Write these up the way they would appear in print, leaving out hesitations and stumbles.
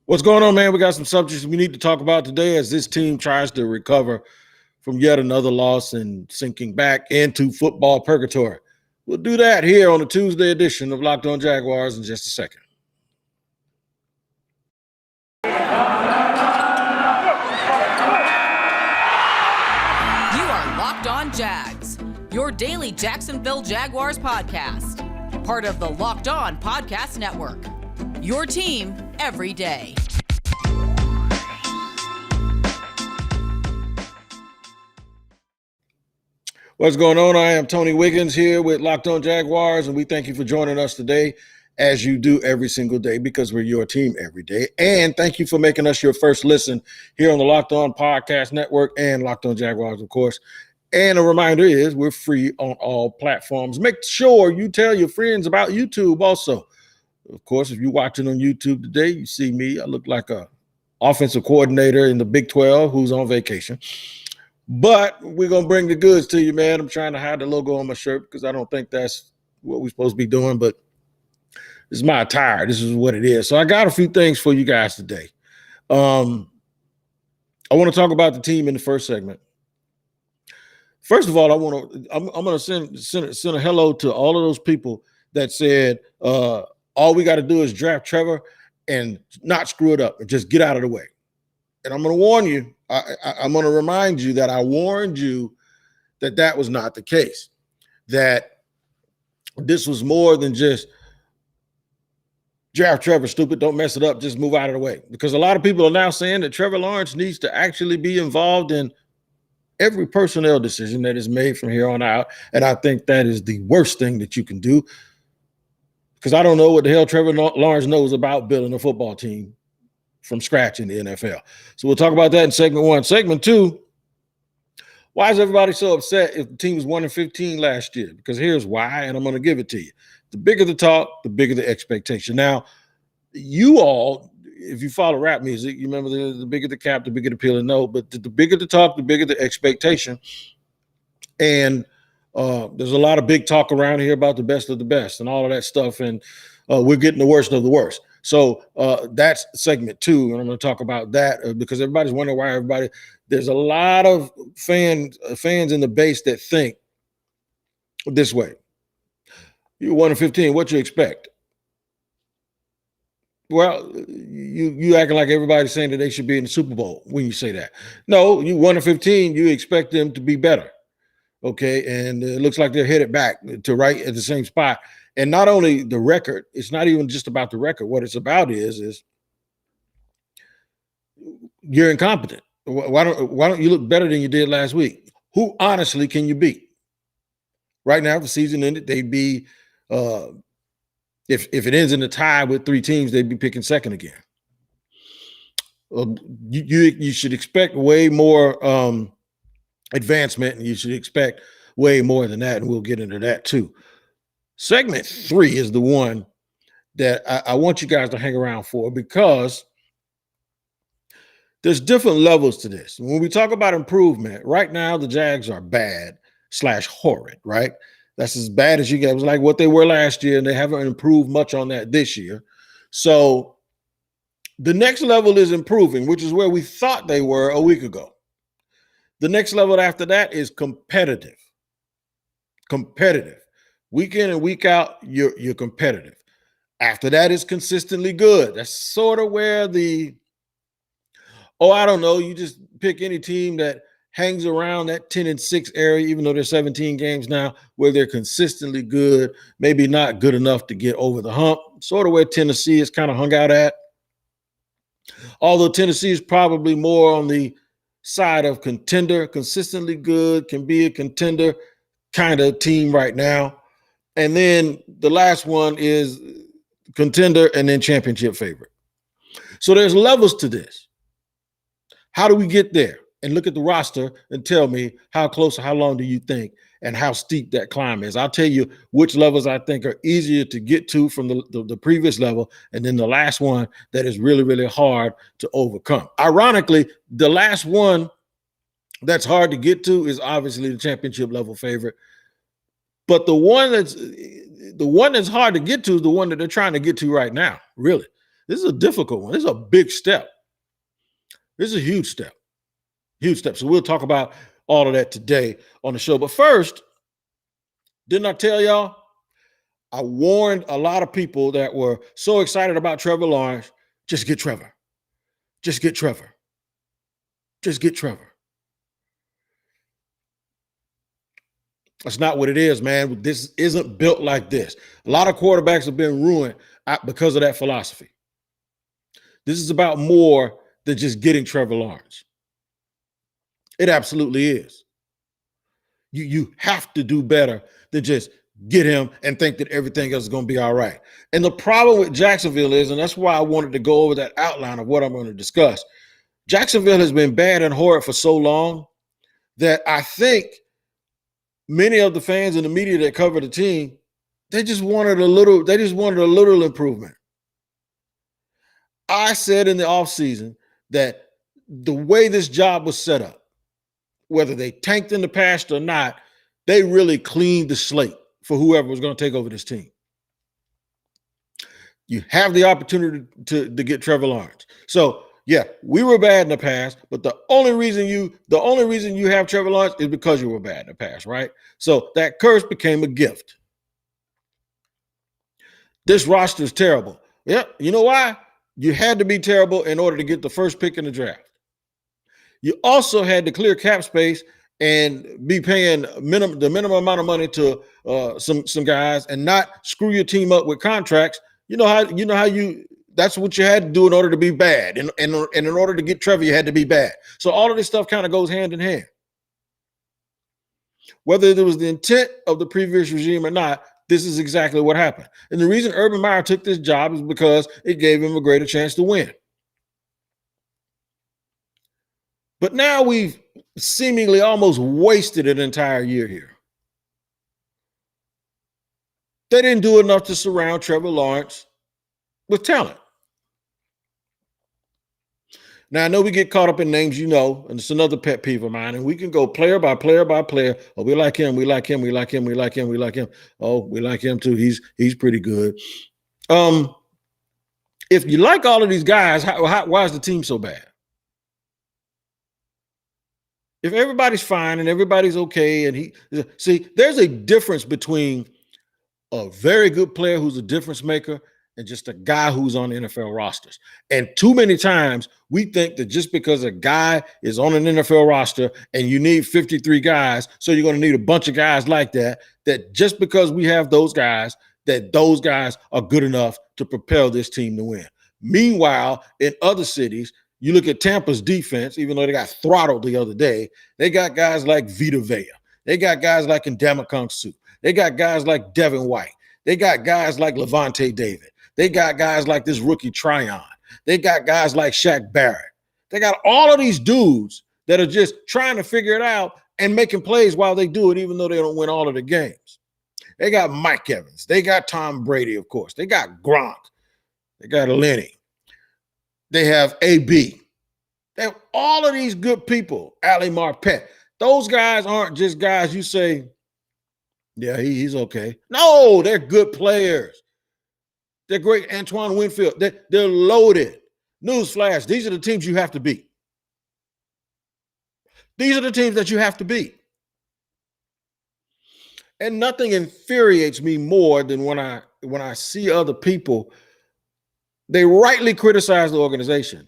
What's going on, man? We got some subjects we need to talk about today as this team tries to recover from yet another loss and sinking back into football purgatory. We'll do that here on the Tuesday edition of Locked On Jaguars in just a second. You are Locked On Jags, your daily Jacksonville Jaguars podcast. Part of the Locked On Podcast Network. Your team every day. What's going on? I am Tony Wiggins here with Locked On Jaguars, and we thank you for joining us today, as you do every single day, because we're your team every day. And thank you for making us your first listen here on the Locked On Podcast Network and Locked On Jaguars, of course. And a reminder is we're free on all platforms. Make sure you tell your friends about YouTube also. Of course, if you're watching on YouTube today, you see me. I look like a offensive coordinator in the Big 12 who's on vacation. But we're going to bring the goods to you, man. I'm trying to hide the logo on my shirt because I don't think that's what we're supposed to be doing. But this is my attire. This is what it is. So I got a few things for you guys today. I want to talk about the team in the first segment. First of all, I'm going to send a hello to all of those people that said all we got to do is draft Trevor and not screw it up and just get out of the way. And I'm going to warn you. I'm going to remind you that I warned you that was not the case, that this was more than just draft Trevor, stupid, don't mess it up, just move out of the way. Because a lot of people are now saying that Trevor Lawrence needs to actually be involved in every personnel decision that is made from here on out. And I think that is the worst thing that you can do, because I don't know what the hell Trevor Lawrence knows about building a football team from scratch in the NFL. So we'll talk about that in segment one. Segment two, why is everybody so upset if the team was 1-15 last year? Because here's why, and I'm going to give it to you. The bigger the talk, the bigger the expectation. Now, you all, if you follow rap music, you remember the bigger the cap, the bigger the peeling note, but the bigger the talk, the bigger the expectation. And there's a lot of big talk around here about the best of the best and all of that stuff, and we're getting the worst of the worst. So that's segment two, and I'm going to talk about that because everybody's wondering why there's a lot of fans in the base that think this way. You're 1-15, what you expect? Well, you acting like everybody's saying that they should be in the Super Bowl when you say that. No, you 1-15, you expect them to be better. Okay, and it looks like they're headed back to right at the same spot. And not only the record, it's not even just about the record. What it's about is you're incompetent. Why don't you look better than you did last week? Who honestly can you beat? Right now, if the season ended, they'd be if it ends in a tie with three teams, they'd be picking second again. You should expect way more advancement, and you should expect way more than that, and we'll get into that too. Segment three is the one that I want you guys to hang around for, because there's different levels to this. When we talk about improvement, right now the Jags are bad/horrid, right? That's as bad as you get. It was like what they were last year, and they haven't improved much on that this year. So the next level is improving, which is where we thought they were a week ago. The next level after that is competitive. Competitive. Week in and week out, you're competitive. After that is consistently good. That's sort of where I don't know, you just pick any team that hangs around that 10-6 area, even though there's 17 games now, where they're consistently good, maybe not good enough to get over the hump, sort of where Tennessee is kind of hung out at. Although Tennessee is probably more on the side of contender, consistently good, can be a contender kind of team right now. And then the last one is contender and then championship favorite. So there's levels to this. How do we get there? And look at the roster and tell me how close or how long do you think and how steep that climb is. I'll tell you which levels I think are easier to get to from the previous level, and then the last one that is really, really hard to overcome. Ironically, the last one that's hard to get to is obviously the championship level favorite. But the one that's hard to get to is the one that they're trying to get to right now, really. This is a difficult one. This is a big step. This is a huge step. Huge step. So we'll talk about all of that today on the show. But first, didn't I tell y'all? I warned a lot of people that were so excited about Trevor Lawrence, just get Trevor. Just get Trevor. Just get Trevor. That's not what it is, man. This isn't built like this. A lot of quarterbacks have been ruined because of that philosophy. This is about more than just getting Trevor Lawrence. It absolutely is. You have to do better than just get him and think that everything else is going to be all right. And the problem with Jacksonville is, and that's why I wanted to go over that outline of what I'm going to discuss, Jacksonville has been bad and horrid for so long that I think many of the fans and the media that cover the team, they just wanted a little improvement. I said in the offseason that the way this job was set up, whether they tanked in the past or not, they really cleaned the slate for whoever was going to take over this team. You have the opportunity to get Trevor Lawrence. So, yeah, we were bad in the past, but the only reason you have Trevor Lawrence is because you were bad in the past, right? So that curse became a gift. This roster is terrible. Yep, you know why? You had to be terrible in order to get the first pick in the draft. You also had to clear cap space and be paying the minimum amount of money to some guys and not screw your team up with contracts. That's what you had to do in order to be bad. And in order to get Trevor, you had to be bad. So all of this stuff kind of goes hand in hand. Whether there was the intent of the previous regime or not, this is exactly what happened. And the reason Urban Meyer took this job is because it gave him a greater chance to win. But now we've seemingly almost wasted an entire year here. They didn't do enough to surround Trevor Lawrence with talent. Now, I know we get caught up in names, and it's another pet peeve of mine, and we can go player by player by player. Oh, we like him, we like him, we like him, we like him, we like him. Oh, we like him too. He's pretty good. If you like all of these guys, why is the team so bad? If everybody's fine and everybody's okay, and there's a difference between a very good player who's a difference maker and just a guy who's on NFL rosters. And too many times we think that just because a guy is on an NFL roster and you need 53 guys, so you're going to need a bunch of guys like that just because we have those guys, that those guys are good enough to propel this team to win. Meanwhile, in other cities, you look at Tampa's defense, even though they got throttled the other day, they got guys like Vita Vea. They got guys like Ndamukong Suh. They got guys like Devin White. They got guys like Levante David. They got guys like this rookie Tryon. They got guys like Shaq Barrett. They got all of these dudes that are just trying to figure it out and making plays while they do it, even though they don't win all of the games. They got Mike Evans. They got Tom Brady, of course. They got Gronk. They got Lenny. They have AB. They have all of these good people. Ali Marpet. Those guys aren't just guys you say, yeah, he's okay. No, they're good players. They're great. Antoine Winfield. They're loaded. Newsflash, these are the teams you have to beat. These are the teams that you have to beat. And nothing infuriates me more than when I see other people, they rightly criticize the organization,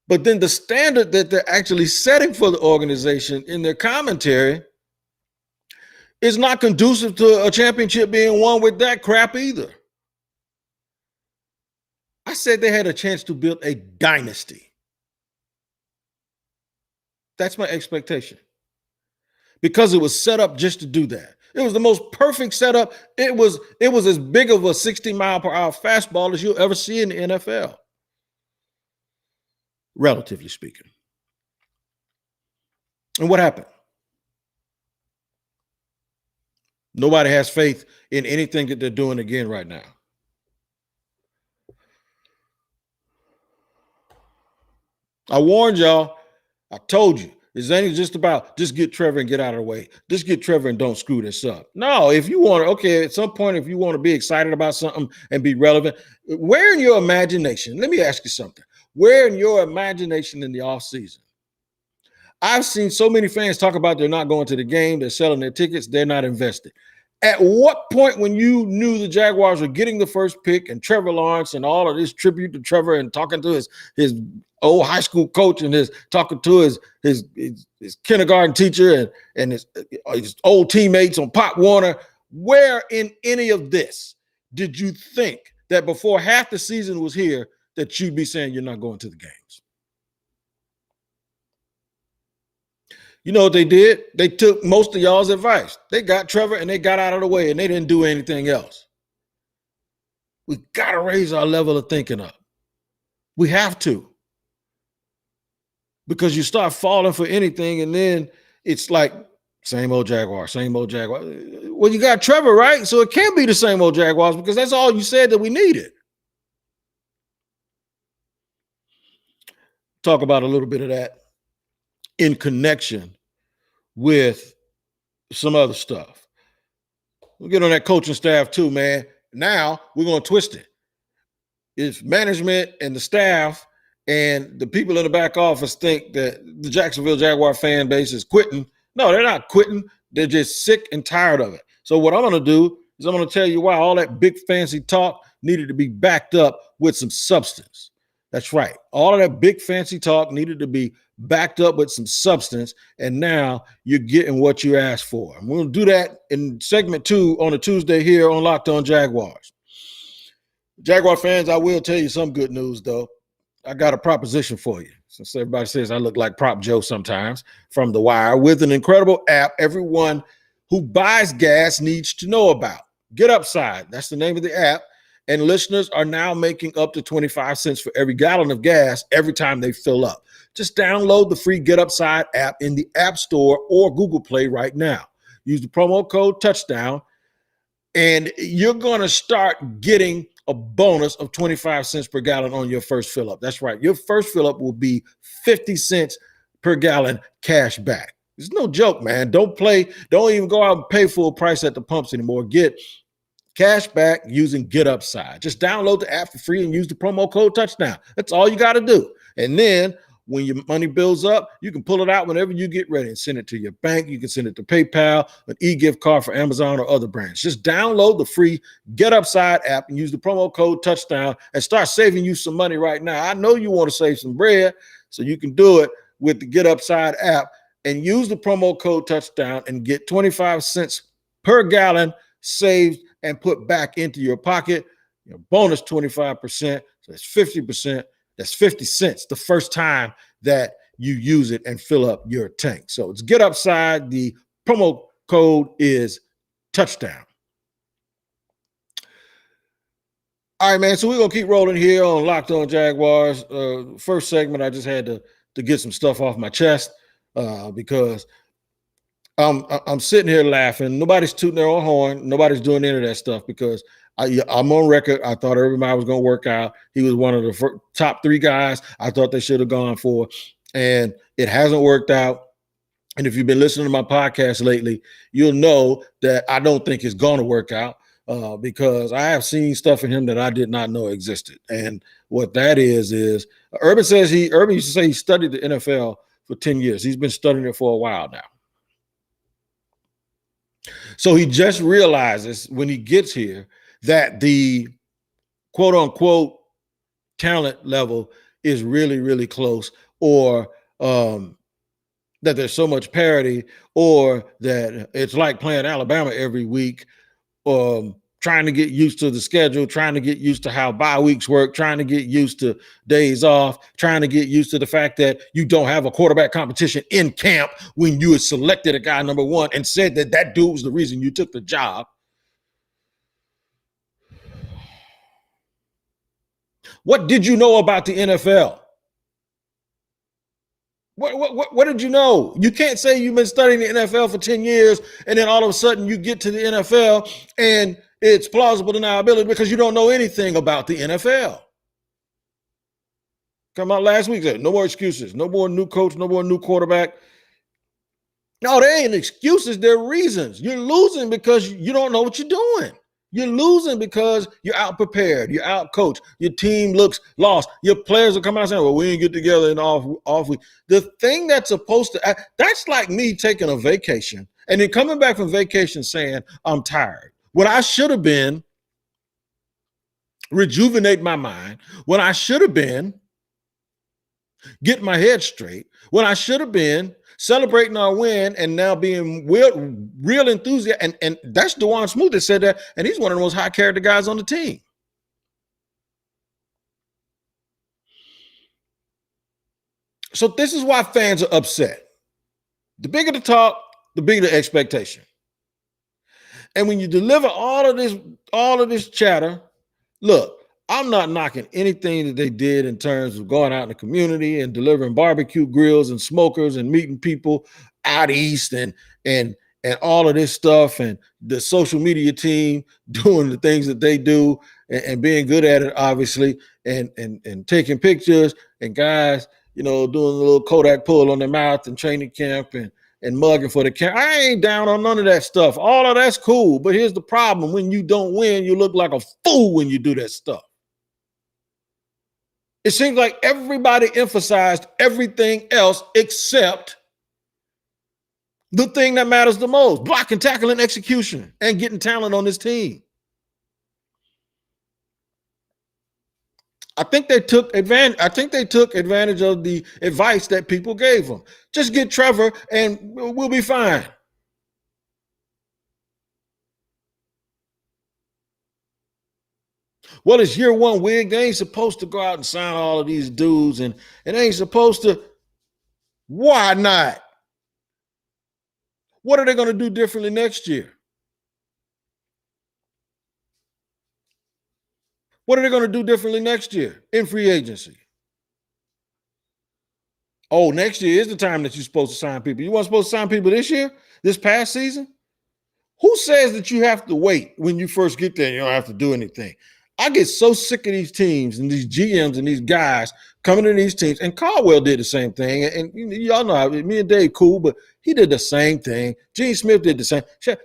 but then the standard that they're actually setting for the organization in their commentary is not conducive to a championship being won with that crap either. I said they had a chance to build a dynasty. That's my expectation. Because it was set up just to do that. It was the most perfect setup. It was as big of a 60-mile-per-hour fastball as you'll ever see in the NFL. Relatively speaking. And what happened? Nobody has faith in anything that they're doing again right now. I warned y'all. I told you. It ain't just about just get Trevor and get out of the way. Just get Trevor and don't screw this up. No, if you want to, okay, at some point, if you want to be excited about something and be relevant, where in your imagination, let me ask you something. Where in your imagination in the offseason? I've seen so many fans talk about they're not going to the game, they're selling their tickets, they're not invested. At what point when you knew the Jaguars were getting the first pick and Trevor Lawrence and all of this tribute to Trevor and talking to his old high school coach and talking to his kindergarten teacher and his old teammates on Pop Warner, where in any of this did you think that before half the season was here that you'd be saying you're not going to the games? You know what they did? They took most of y'all's advice. They got Trevor and they got out of the way and they didn't do anything else. We got to raise our level of thinking up. We have to. Because you start falling for anything and then it's like same old Jaguar, same old Jaguar. Well, you got Trevor, right? So it can't be the same old Jaguars because that's all you said that we needed. Talk about a little bit of that in connection with some other stuff. We'll get on that coaching staff too, man. Now we're going to twist it. If management and the staff and the people in the back office think that the Jacksonville Jaguar fan base is quitting, no, they're not quitting. They're just sick and tired of it. So what I'm going to do is I'm going to tell you why all that big fancy talk needed to be backed up with some substance. That's right. All of that big fancy talk needed to be backed up with some substance, and now you're getting what you asked for. And we're going to do that in segment 2 on a Tuesday here on Locked On Jaguars. Jaguar fans, I will tell you some good news, though. I got a proposition for you. Since everybody says I look like Prop Joe sometimes from The Wire, with an incredible app everyone who buys gas needs to know about. Get Upside. That's the name of the app. And listeners are now making up to 25 cents for every gallon of gas every time they fill up. Just download the free Get Upside app in the App Store or Google Play right now. Use the promo code Touchdown, and you're going to start getting a bonus of 25 cents per gallon on your first fill up. That's right. Your first fill up will be 50 cents per gallon cash back. It's no joke, man. Don't even go out and pay full price at the pumps anymore. Get cash back using Get Upside. Just download the app for free and use the promo code Touchdown. That's all you got to do. And then when your money builds up, you can pull it out whenever you get ready and send it to your bank. You can send it to PayPal, an e-gift card for Amazon or other brands. Just download the free Get Upside app and use the promo code Touchdown and start saving you some money right now. I know you want to save some bread, so you can do it with the Get Upside app and use the promo code Touchdown and get 25 cents per gallon saved and put back into your pocket. Your bonus 25%, so that's 50%. That's 50 cents the first time that you use it and fill up your tank. So it's Get Upside. The promo code is Touchdown. All right, man. So we're going to keep rolling here on Locked On Jaguars. First segment, I just had to get some stuff off my chest because I'm sitting here laughing. Nobody's tooting their own horn. Nobody's doing any of that stuff because I'm on record. I thought everybody was going to work out. He was one of the top 3 guys I thought they should have gone for, and it hasn't worked out. And if you've been listening to my podcast lately, you'll know that I don't think it's going to work out because I have seen stuff in him that I did not know existed. And what that is Urban says Urban used to say he studied the NFL for 10 years. He's been studying it for a while now. So he just realizes when he gets here that the quote unquote talent level is really, really close, or that there's so much parity, or that it's like playing Alabama every week, trying to get used to the schedule, trying to get used to how bye weeks work, trying to get used to days off, trying to get used to the fact that you don't have a quarterback competition in camp when you had selected a guy number 1 and said that dude was the reason you took the job. What did you know about the NFL? What did you know? You can't say you've been studying the NFL for 10 years and then all of a sudden you get to the NFL and it's plausible deniability because you don't know anything about the NFL. Come out last week, no more excuses, no more new coach, no more new quarterback. No, they ain't excuses. They're reasons. You're losing because you don't know what you're doing. You're losing because you're out prepared. You're out coached. Your team looks lost. Your players are coming out saying, well, we didn't get together in off week. The thing that's supposed to, that's like me taking a vacation and then coming back from vacation saying, I'm tired. What I should have been, rejuvenate my mind. What I should have been, get my head straight. When I should have been celebrating our win and now being real enthusiastic. And that's DeJuan Smoot that said that. And he's one of the most high character guys on the team. So this is why fans are upset. The bigger the talk, the bigger the expectation. And when you deliver all of this chatter, look, I'm not knocking anything that they did in terms of going out in the community and delivering barbecue grills and smokers and meeting people out east and all of this stuff, and the social media team doing the things that they do and being good at it, obviously, and taking pictures, and guys, doing a little Kodak pull on their mouth in training camp and mugging for the camp. I ain't down on none of that stuff. All of that's cool. But here's the problem. When you don't win, you look like a fool when you do that stuff. It seems like everybody emphasized everything else except the thing that matters the most: blocking, tackling, execution, and getting talent on this team. I think they took advantage of the advice that people gave them. Just get Trevor and we'll be fine. Well, it's year one, Wig. They ain't supposed to go out and sign all of these dudes, and they ain't supposed to. Why not? What are they going to do differently next year? What are they going to do differently next year in free agency? Oh, next year is the time that you're supposed to sign people. You weren't supposed to sign people this year, this past season? Who says that you have to wait when you first get there and you don't have to do anything? I get so sick of these teams and these GMs and these guys coming to these teams. And Caldwell did the same thing. And y'all know, me and Dave cool, but he did the same thing. Gene Smith did the same.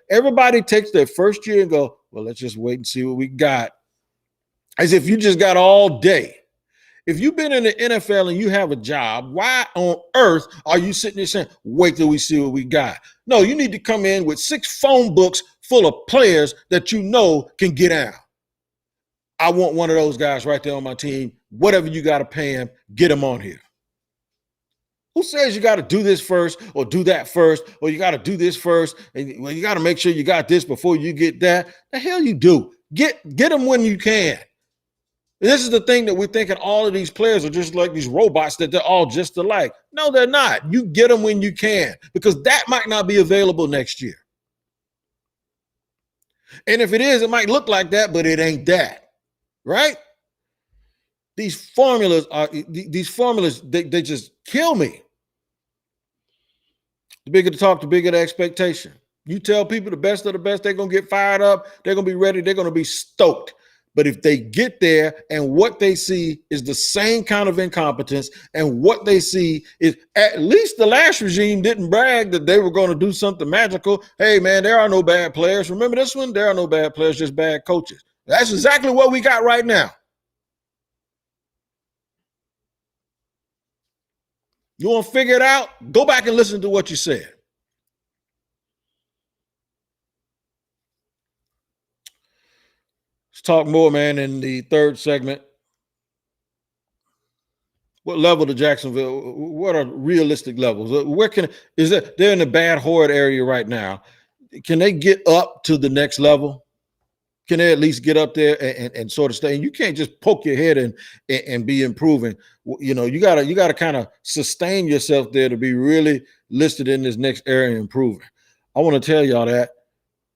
Everybody takes their first year and go, well, let's just wait and see what we got. As if you just got all day. If you've been in the NFL and you have a job, why on earth are you sitting there saying, wait till we see what we got? No, you need to come in with 6 phone books full of players that you know can get out. I want one of those guys right there on my team. Whatever you got to pay him, get him on here. Who says you got to do this first or do that first, or you got to do this first and well, you got to make sure you got this before you get that? The hell you do. Get them when you can. This is the thing that we're thinking all of these players are just like these robots, that they're all just alike. No, they're not. You get them when you can, because that might not be available next year. And if it is, it might look like that, but it ain't that, right? These formulas, they just kill me. The bigger the talk, the bigger the expectation. You tell people the best of the best, they're going to get fired up. They're going to be ready. They're going to be stoked. But if they get there and what they see is the same kind of incompetence, and what they see is, at least the last regime didn't brag that they were going to do something magical. Hey, man, there are no bad players. Remember this one? There are no bad players, just bad coaches. That's exactly what we got right now. You want to figure it out? Go back and listen to what you said. Let's talk more, man, in the third segment. What level to Jacksonville? What are realistic levels? Where they're in the bad horde area right now. Can they get up to the next level? Can they at least get up there and sort of stay? And you can't just poke your head and be improving. You gotta kind of sustain yourself there to be really listed in this next area and improving. I want to tell y'all that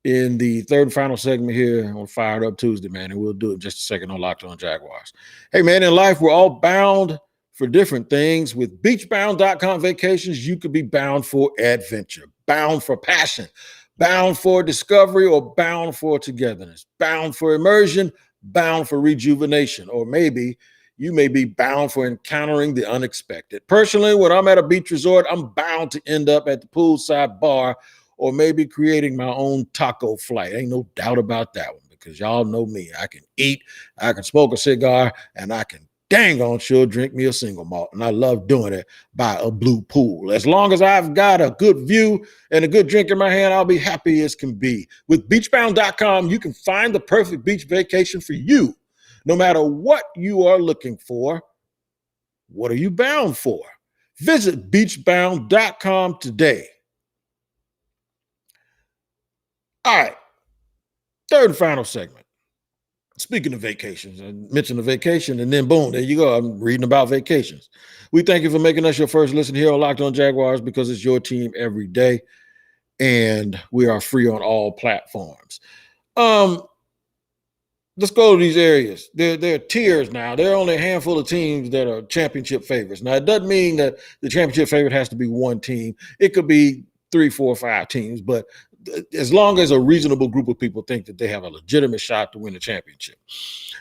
in the third and final segment here on Fired Up Tuesday, man, and we'll do it in just a second on Locked On Jaguars. Hey, man, in life, we're all bound for different things. With beachbound.com vacations, you could be bound for adventure, bound for passion, bound for discovery, or bound for togetherness, bound for immersion, bound for rejuvenation, or maybe you may be bound for encountering the unexpected. Personally, when I'm at a beach resort, I'm bound to end up at the poolside bar or maybe creating my own taco flight. Ain't no doubt about that one, because y'all know me. I can eat, I can smoke a cigar, and I can dang on sure drink me a single malt. And I love doing it by a blue pool. As long as I've got a good view and a good drink in my hand, I'll be happy as can be. With beachbound.com, you can find the perfect beach vacation for you. No matter what you are looking for, what are you bound for? Visit beachbound.com today. All right, third and final segment. Speaking of vacations, I mentioned a vacation, and then boom, there you go. I'm reading about vacations. We thank you for making us your first listen here on Locked On Jaguars, because it's your team every day, and we are free on all platforms. Let's go to these areas. There are tiers now. There are only a handful of teams that are championship favorites. Now, it doesn't mean that the championship favorite has to be one team. It could be 3, 4, 5 teams, but as long as a reasonable group of people think that they have a legitimate shot to win the championship.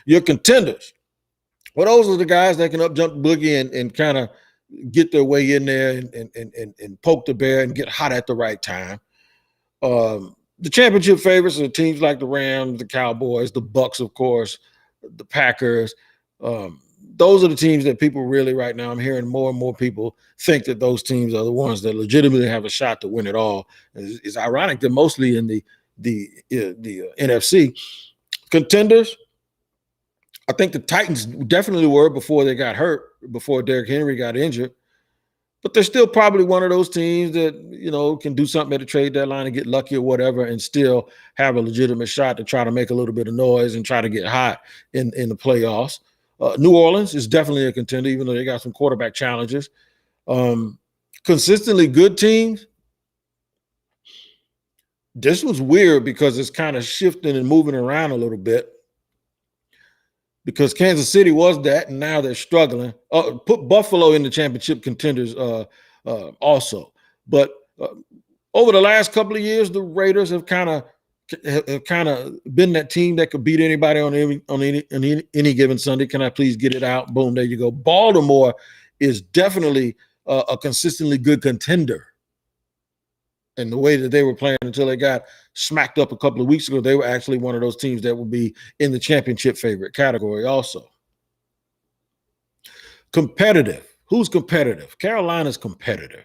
Your contenders, well, those are the guys that can up jump boogie and kind of get their way in there and poke the bear and get hot at the right time. The championship favorites are teams like the Rams, the Cowboys, the Bucks, of course, the Packers. Those are the teams that people really right now, I'm hearing more and more people think that those teams are the ones that legitimately have a shot to win it all. It's ironic that mostly in the NFC. Contenders, I think the Titans definitely were before they got hurt, before Derrick Henry got injured. But they're still probably one of those teams that, can do something at the trade deadline and get lucky or whatever and still have a legitimate shot to try to make a little bit of noise and try to get hot in the playoffs. New Orleans is definitely a contender, even though they got some quarterback challenges. Consistently good teams. This was weird because it's kind of shifting and moving around a little bit, because Kansas City was that, and now they're struggling. Put Buffalo in the championship contenders also. But over the last couple of years, the Raiders have kind of been that team that could beat anybody on any given Sunday. Can I please get it out? Boom, there you go. Baltimore is definitely a consistently good contender. And the way that they were playing until they got smacked up a couple of weeks ago, they were actually one of those teams that would be in the championship favorite category also. Competitive. Who's competitive? Carolina's competitive.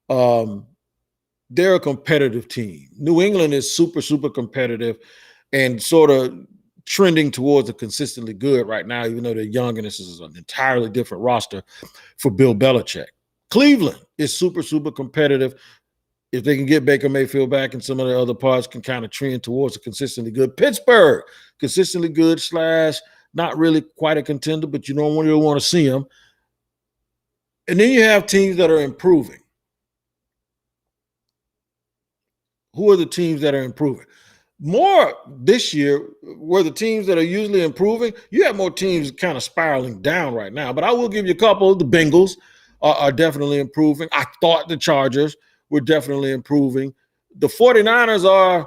They're a competitive team. New England is super, super competitive and sort of trending towards a consistently good right now, even though they're young, and this is an entirely different roster for Bill Belichick. Cleveland is super, super competitive. If they can get Baker Mayfield back and some of the other parts can kind of trend towards a consistently good. Pittsburgh, consistently good / not really quite a contender, but you don't really want to see them. And then you have teams that are improving. Who are the teams that are improving? More this year were the teams that are usually improving. You have more teams kind of spiraling down right now, but I will give you a couple. The Bengals are definitely improving. I thought the Chargers were definitely improving. The 49ers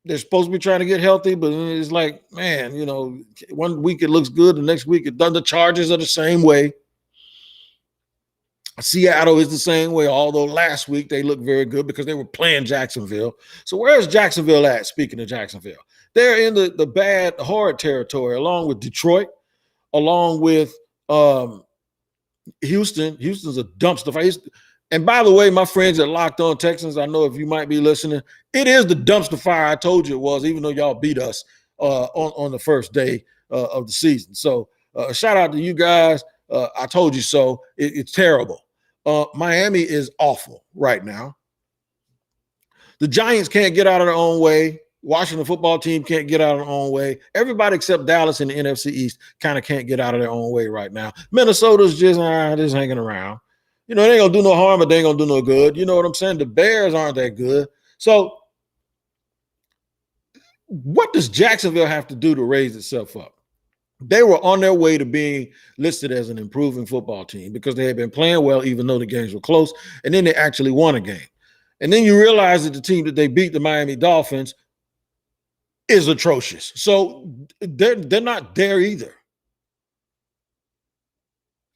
they're supposed to be trying to get healthy, but it's like, man, 1 week it looks good, the next week it doesn't. The Chargers are the same way. Seattle is the same way, although last week they looked very good because they were playing Jacksonville. So where's Jacksonville at, speaking of Jacksonville? They're in the bad, horrid territory, along with Detroit, along with Houston. Houston's a dumpster fire. And by the way, my friends at Locked On Texans, I know if you might be listening, it is the dumpster fire I told you it was, even though y'all beat us on the first day of the season. So shout out to you guys. I told you so. It's terrible. Miami is awful right now. The Giants can't get out of their own way. Washington football team can't get out of their own way. Everybody except Dallas in the NFC East kind of can't get out of their own way right now. Minnesota's just hanging around. They ain't going to do no harm, but they ain't going to do no good. You know what I'm saying? The Bears aren't that good. So what does Jacksonville have to do to raise itself up? They were on their way to being listed as an improving football team because they had been playing well, even though the games were close. And then they actually won a game. And then you realize that the team that they beat, the Miami Dolphins, is atrocious. So they're not there either.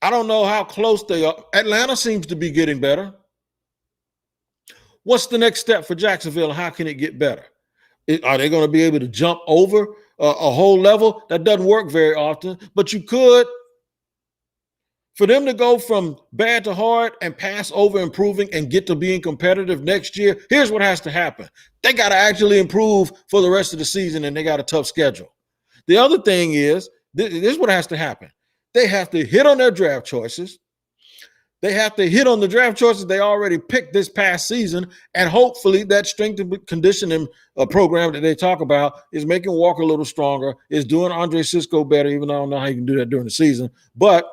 I don't know how close they are. Atlanta seems to be getting better. What's the next step for Jacksonville? How can it get better? Are they going to be able to jump over a whole level? That doesn't work very often, but you could. For them to go from bad to hard and pass over improving and get to being competitive next year, here's what has to happen. They got to actually improve for the rest of the season, and they got a tough schedule. The other thing is, this is what has to happen. They have to hit on their draft choices. They have to hit on the draft choices they already picked this past season, and hopefully that strength and conditioning program that they talk about is making Walker a little stronger, is doing Andre Cisco better, even though I don't know how you can do that during the season, but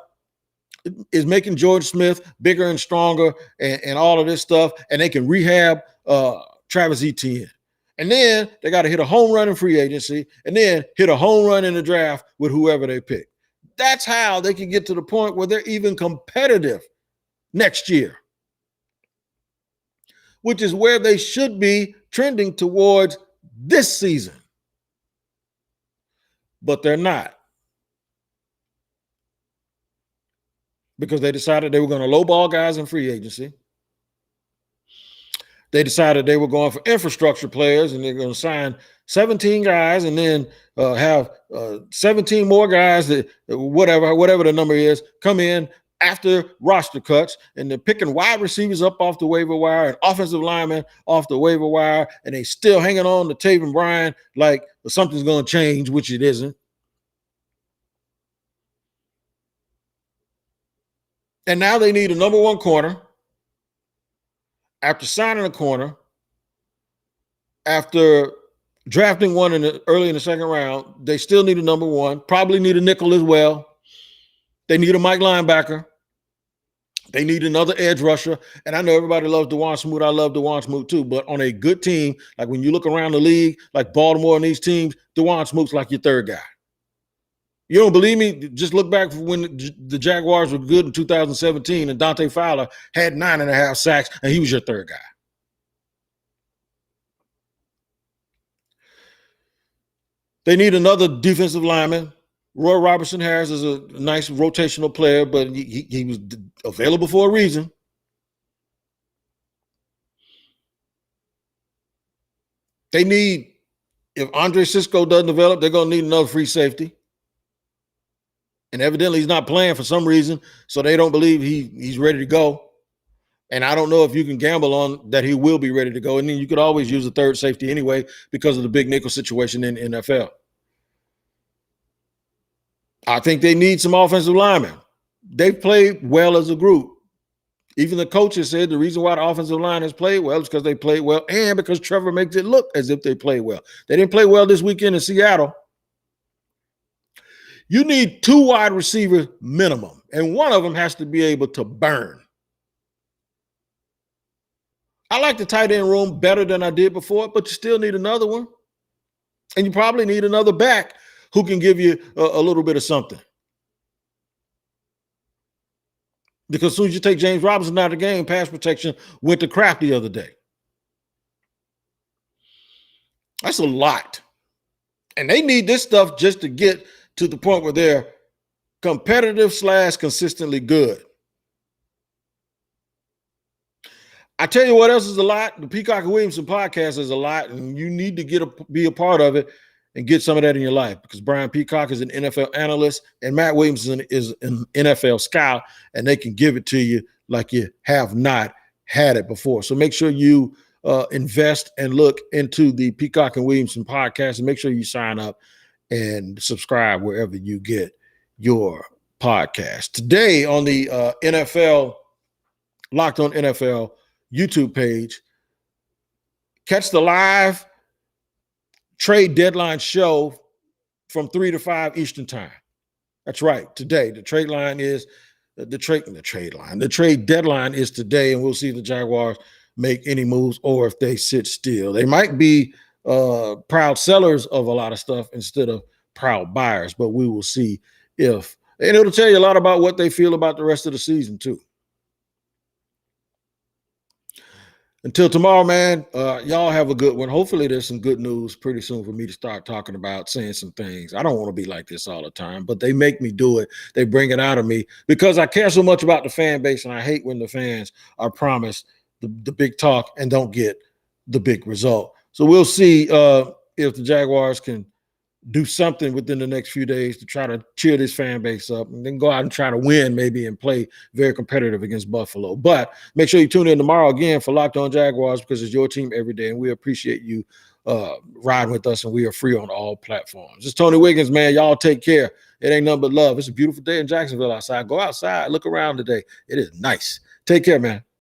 is making George Smith bigger and stronger and all of this stuff, and they can rehab Travis Etienne. And then they got to hit a home run in free agency and then hit a home run in the draft with whoever they pick. That's how they can get to the point where they're even competitive next year, which is where they should be trending towards this season. But they're not, because they decided they were going to lowball guys in free agency. They decided they were going for infrastructure players, and they're going to sign 17 guys and then have 17 more guys that whatever the number is come in after roster cuts, and they're picking wide receivers up off the waiver wire and offensive linemen off the waiver wire, and they still hanging on to Taven Bryan like something's going to change, which it isn't. And now they need a number one corner. After signing a corner, after drafting one early in the second round, they still need a number one, probably need a nickel as well. They need a Mike linebacker. They need another edge rusher. And I know everybody loves DeJuan Smoot. I love DeJuan Smoot too. But on a good team, like when you look around the league, like Baltimore and these teams, DeJuan Smoot's like your third guy. You don't believe me? Just look back when the Jaguars were good in 2017 and Dante Fowler had 9.5 sacks and he was your third guy. They need another defensive lineman. Roy Robertson Harris is a nice rotational player, but he was available for a reason. They need, if Andre Cisco doesn't develop, they're going to need another free safety. And evidently he's not playing for some reason, so they don't believe he's ready to go. And I don't know if you can gamble on that he will be ready to go. And then you could always use a third safety anyway because of the big nickel situation in the NFL. I think they need some offensive linemen. They've played well as a group. Even the coaches said the reason why the offensive line has played well is because they played well and because Trevor makes it look as if they played well. They didn't play well this weekend in Seattle. You need 2 wide receivers minimum, and one of them has to be able to burn. I like the tight end room better than I did before, but you still need another one. And you probably need another back who can give you a little bit of something. Because as soon as you take James Robinson out of the game, pass protection went to crap the other day. That's a lot. And they need this stuff just to get to the point where they're competitive / consistently good. I tell you what else is a lot. The Peacock and Williamson podcast is a lot, and you need to be a part of it and get some of that in your life, because Brian Peacock is an NFL analyst and Matt Williamson is an NFL scout, and they can give it to you like you have not had it before. So make sure you invest and look into the Peacock and Williamson podcast, and make sure you sign up and subscribe wherever you get your podcast. Today on the NFL, Locked On NFL YouTube page, catch the live trade deadline show from 3 to 5 Eastern time. That's right. Today, the trade line is the trade deadline is today, and we'll see if the Jaguars make any moves or if they sit still. They might be proud sellers of a lot of stuff instead of proud buyers, but we will see if, and it'll tell you a lot about what they feel about the rest of the season too. Until tomorrow, man, y'all have a good one. Hopefully there's some good news pretty soon for me to start talking about, saying some things. I don't want to be like this all the time, but they make me do it. They bring it out of me because I care so much about the fan base, and I hate when the fans are promised the big talk and don't get the big result. So we'll see if the Jaguars can do something within the next few days to try to cheer this fan base up and then go out and try to win maybe and play very competitive against Buffalo. But make sure you tune in tomorrow again for Locked On Jaguars because it's your team every day, and we appreciate you riding with us, and we are free on all platforms. It's Tony Wiggins, man. Y'all take care. It ain't nothing but love. It's a beautiful day in Jacksonville outside. Go outside. Look around today. It is nice. Take care, man.